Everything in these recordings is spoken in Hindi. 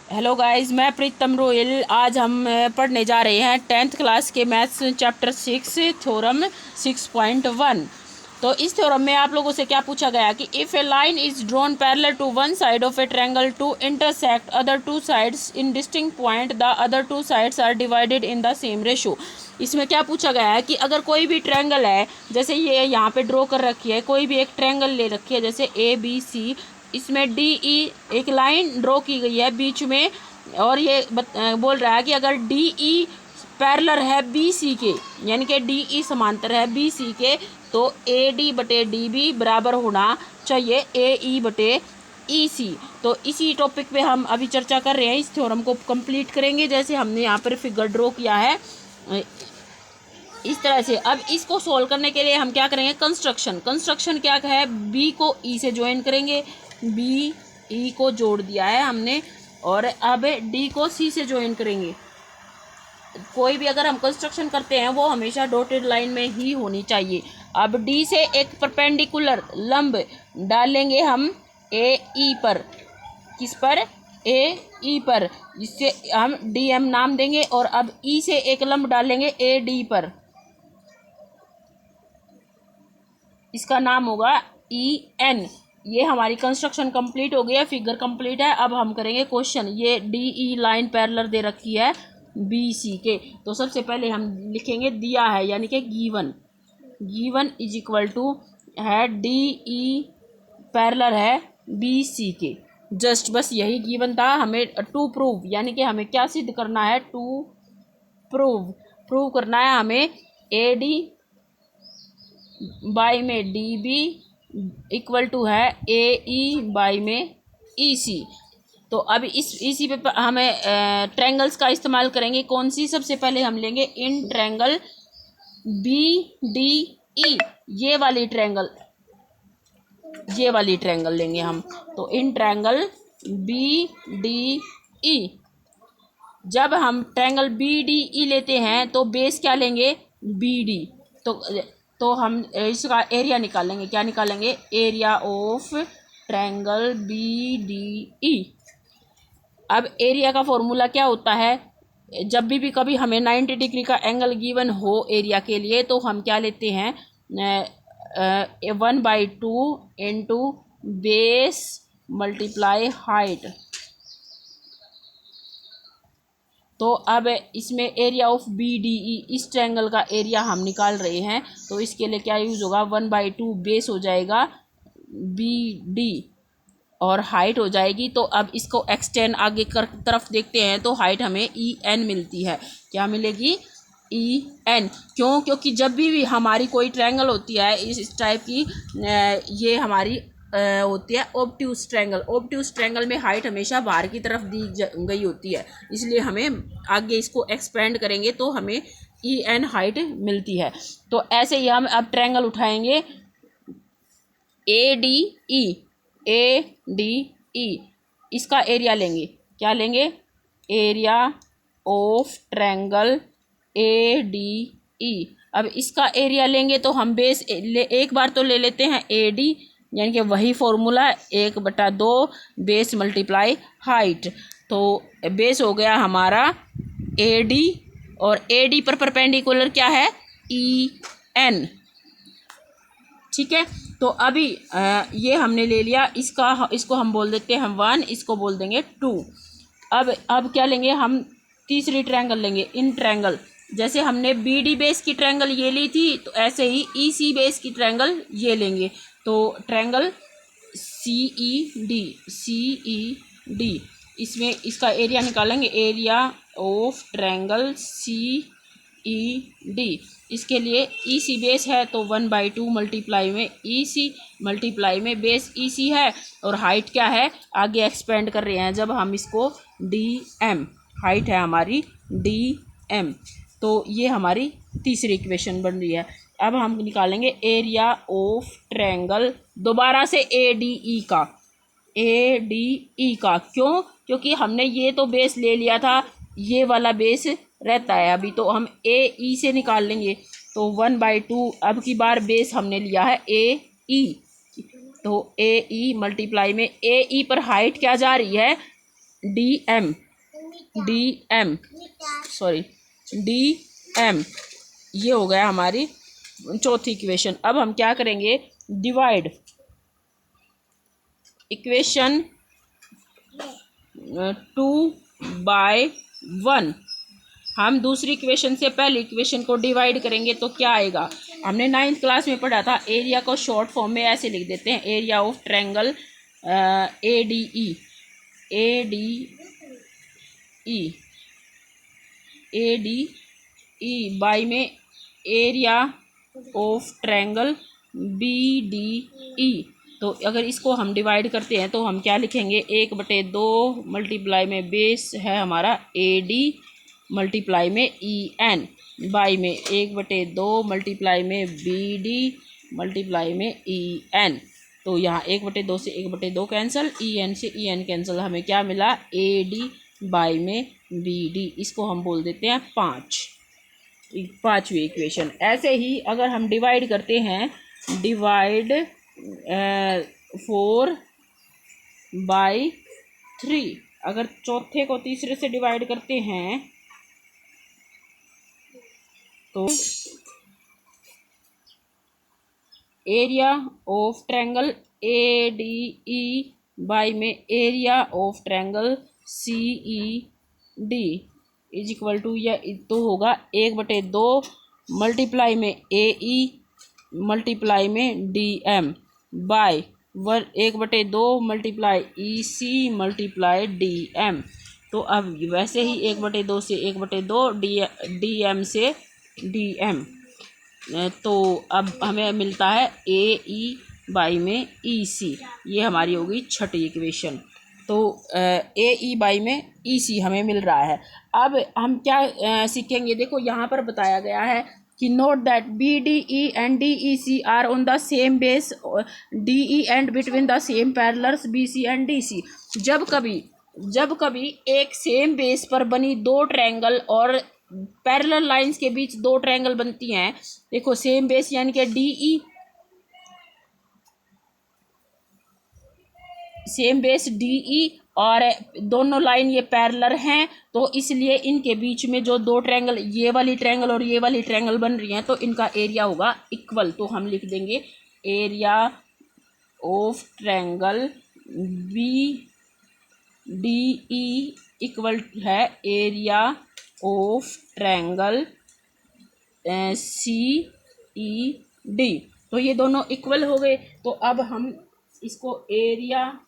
हेलो गाइस, मैं प्रीतम रोयल। आज हम पढ़ने जा रहे हैं 10th क्लास के मैथ्स चैप्टर 6 थ्योरम 6.1। तो इस थ्योरम में आप लोगों से क्या पूछा गया कि if a line is drawn parallel to one side of a triangle to intersect other two sides in distinct point, the other two sides are divided in the same ratio. इसमें क्या पूछा गया है कि अगर कोई भी ट्रायंगल है, जैसे ये यहाँ पे ड्रॉ कर रखी है, कोई भी एक ट्रायंगल ले रखी है जैसे ABC, इसमें DE एक लाइन ड्रॉ की गई है बीच में, और ये बोल रहा है कि अगर DE पैरेलल है BC के, यानी कि DE समांतर है BC के, तो AD बटे DB बराबर होना चाहिए AE बटे EC। तो इसी टॉपिक पे हम अभी चर्चा कर रहे हैं, इस थ्योरम को कंप्लीट करेंगे। जैसे हमने यहाँ पर फिगर ड्रॉ किया है इस तरह से। अब इसको सोल्व करने के लिए हम क्या करेंगे, कंस्ट्रक्शन क्या है, B को E से ज्वाइन करेंगे, B E को जोड़ दिया है हमने, और अब D को C से ज्वाइन करेंगे। कोई भी अगर हम कंस्ट्रक्शन करते हैं वो हमेशा डॉटेड लाइन में ही होनी चाहिए। अब D से एक परपेंडिकुलर लंब डालेंगे हम AE पर, किस पर, AE पर, जिससे हम DM नाम देंगे। और अब E से एक लंब डालेंगे AD पर, इसका नाम होगा EN। ये हमारी कंस्ट्रक्शन कंप्लीट हो गई है, फिगर कंप्लीट है। अब हम करेंगे क्वेश्चन। ये DE लाइन पैरेलल दे रखी है BC के, तो सबसे पहले हम लिखेंगे दिया है, यानी कि गिवन इज इक्वल टू है DE पैरेलल है BC के। जस्ट बस यही गिवन था। हमें टू प्रूव, यानी कि हमें क्या सिद्ध करना है, टू प्रूव करना है हमें AD बाई में DB इक्वल टू है AE बाई में EC। तो अब इसी पे हमें ट्रायंगल्स का इस्तेमाल करेंगे। कौन सी, सबसे पहले हम लेंगे इन ट्रायंगल BDE, ये वाली ट्रायंगल लेंगे हम। तो इन ट्रायंगल BDE, जब हम ट्रायंगल BDE लेते हैं तो बेस क्या लेंगे, BD। तो हम इसका एरिया निकालेंगे। क्या निकालेंगे, एरिया ऑफ ट्रायंगल BDE। अब एरिया का फॉर्मूला क्या होता है, जब भी कभी हमें 90 डिग्री का एंगल गिवन हो एरिया के लिए, तो हम क्या लेते हैं, 1/2 इंटू बेस मल्टीप्लाई हाइट। तो अब इसमें एरिया ऑफ BDE, इस ट्रायंगल का एरिया हम निकाल रहे हैं, तो इसके लिए क्या यूज़ होगा, 1/2 बेस हो जाएगा BD, और हाइट हो जाएगी। तो अब इसको एक्सटेंड आगे कर तरफ देखते हैं, तो हाइट हमें EN मिलती है। क्या मिलेगी, EN। क्यों, क्योंकि जब भी हमारी कोई ट्रायंगल होती है इस टाइप की, ये हमारी होती है ऑब्ट्यूज ट्रायंगल में हाइट हमेशा बाहर की तरफ दी गई होती है, इसलिए हमें आगे इसको एक्सपेंड करेंगे तो हमें EN हाइट मिलती है। तो ऐसे ही हम अब ट्रायंगल उठाएंगे ADE, इसका एरिया लेंगे। क्या लेंगे, एरिया ऑफ ट्रायंगल ADE। अब इसका एरिया लेंगे तो हम बेस एक बार तो ले लेते हैं AD, यानी कि वही फॉर्मूला 1/2 बेस मल्टीप्लाई हाइट। तो बेस हो गया हमारा AD, और AD पर परपेंडिकुलर क्या है, EN। ठीक है, तो अभी ये हमने ले लिया, इसको हम बोल देते हैं 1, इसको बोल देंगे 2। अब क्या लेंगे हम, तीसरी ट्रायंगल लेंगे इन ट्रायंगल। जैसे हमने BD बेस की ट्रायंगल ये ली थी, तो ऐसे ही EC बेस की ट्रायंगल ये लेंगे। तो ट्रायंगल CED, इसमें इसका एरिया निकालेंगे, एरिया ऑफ ट्रायंगल CED। इसके लिए EC बेस है, तो 1/2 मल्टीप्लाई में EC मल्टीप्लाई में बेस EC है, और हाइट क्या है, आगे एक्सपेंड कर रहे हैं जब हम इसको DM, हाइट है हमारी DM। तो ये हमारी तीसरी इक्वेशन बन रही है। अब हम निकालेंगे एरिया ऑफ ट्रायंगल दोबारा से ADE का। क्यों, क्योंकि हमने ये तो बेस ले लिया था, ये वाला बेस रहता है अभी, तो हम AE से निकाल लेंगे। तो 1/2, अब की बार बेस हमने लिया है AE, तो AE मल्टीप्लाई में AE पर हाइट क्या जा रही है, D M D M sorry D M, ये हो गया हमारी चौथी इक्वेशन। अब हम क्या करेंगे, डिवाइड इक्वेशन 2/1। हम दूसरी इक्वेशन से पहली इक्वेशन को डिवाइड करेंगे तो क्या आएगा, हमने 9th क्लास में पढ़ा था। एरिया को शॉर्ट फॉर्म में ऐसे लिख देते हैं, area of triangle ADE by में एरिया ऑफ ट्रायंगल BDE। तो अगर इसको हम डिवाइड करते हैं तो हम क्या लिखेंगे, 1/2 मल्टीप्लाई में बेस है हमारा AD मल्टीप्लाई में EN बाई में 1/2 मल्टीप्लाई में BD मल्टीप्लाई में EN। तो यहाँ 1/2 से 1/2 कैंसिल, EN से EN कैंसिल, हमें क्या मिला, AD बाई में BD। इसको हम बोल देते हैं 5वीं इक्वेशन। ऐसे ही अगर हम डिवाइड करते हैं, डिवाइड 4/3, अगर चौथे को तीसरे से डिवाइड करते हैं तो area of triangle ADE by में area of triangle CED is equal to, या तो होगा 1/2 मल्टीप्लाई में AE मल्टीप्लाई में DM by 1/2 multiply EC multiply DM। तो अब वैसे ही 1/2 से 1/2 DM से DM, तो अब हमें मिलता है AE बाई में EC। ये हमारी होगी छठी इक्वेशन। तो AE बाई में EC हमें मिल रहा है। अब हम क्या सीखेंगे, देखो यहाँ पर बताया गया है कि note that BDE and DEC are on the same base, DE and between the same parallels BC and DC। जब कभी एक सेम बेस पर बनी दो ट्रायंगल और पैरेलल लाइंस के बीच दो ट्रायंगल बनती हैं, देखो सेम बेस यानी कि DE, सेम बेस DE और दोनों लाइन ये पैरेलल हैं, तो इसलिए इनके बीच में जो दो ट्रायंगल, ये वाली ट्रायंगल और ये वाली ट्रायंगल बन रही हैं, तो इनका एरिया होगा इक्वल। तो हम लिख देंगे area of triangle BDE equal है एरिया ऑफ ट्रायंगल CED। तो ये दोनों इक्वल हो गए। तो अब हम इसको एरिया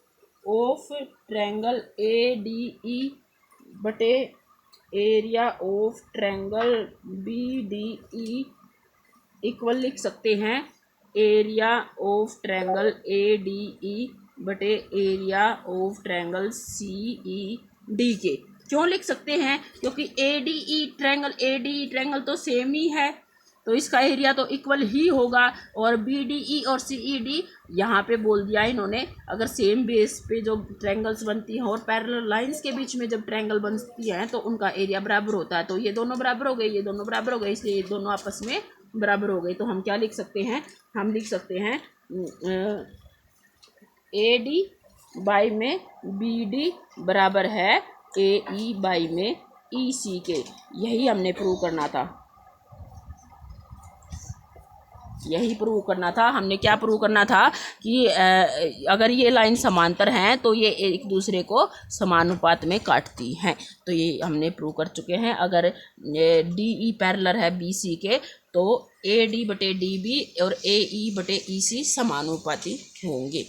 ऑफ ट्रायंगल ADE बटे area of triangle BDE equal लिख सकते हैं एरिया ऑफ ट्रायंगल ADE बटे एरिया ऑफ ट्रायंगल CED के। क्यों लिख सकते हैं, क्योंकि ADE ट्रायंगल तो सेम ही है, तो इसका एरिया तो इक्वल ही होगा। और BDE और CED यहाँ पे बोल दिया इन्होंने, अगर सेम बेस पे जो ट्रायंगल्स बनती हैं और पैरेलल लाइंस के बीच में जब ट्रायंगल बनती हैं तो उनका एरिया बराबर होता है। तो ये दोनों बराबर हो गए, ये दोनों बराबर हो गए, इसलिए ये दोनों आपस में बराबर हो गए। तो हम क्या लिख सकते हैं, हम लिख सकते हैं AD बाई में BD बराबर है AE बाई में EC के। यही हमने प्रूव करना था, यही प्रूव करना था। हमने क्या प्रूव करना था कि अगर ये लाइन समांतर हैं तो ये एक दूसरे को समानुपात में काटती हैं। तो ये हमने प्रूव कर चुके हैं। अगर DE पैरेलल है BC के तो AD बटे DB और AE बटे EC समानुपाती होंगे।